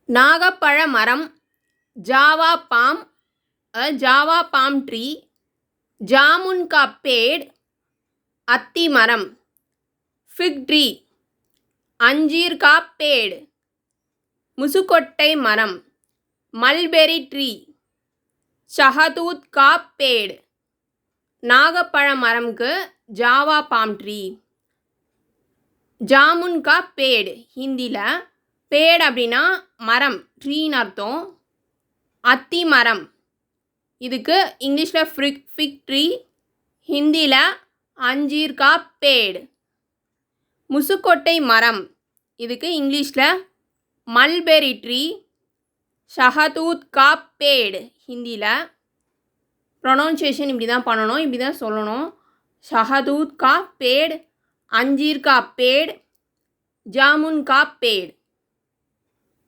நாகப்பழ மரம், Java plum Java plum tree, jamun கா பேட், அத்தி மரம், ஃபிக் ட்ரீ, அஞ்சீர் கா பேட், முசுக்கொட்டை மரம், மல்பெரி ட்ரீ, ஷஹதூத் கா பேட். நாகப்பழ மரம்க்கு ஜாவா பாம் ட்ரீ. ஜாமுன் கா பேட் ஹிந்தியில் பேட் அப்படின்னா மரம், ட்ரீன்னு அர்த்தம். அத்தி மரம் இதுக்கு இங்கிலீஷில் ஃபிக் ட்ரீ, ஹிந்தியில் அஞ்சீர் கா பேட். முசுக்கொட்டை மரம் இதுக்கு இங்கிலீஷில் மல்பெரி ட்ரீ, ஷஹதூத் கா பேட் ஹிந்தியில். ப்ரொனவுன்சியேஷன் இப்படி தான் பண்ணணும், இப்படி தான் சொல்லணும். ஷஹதூத் கா பேட், அஞ்சீர் கா பேட், ஜாமுன் கா பேட்.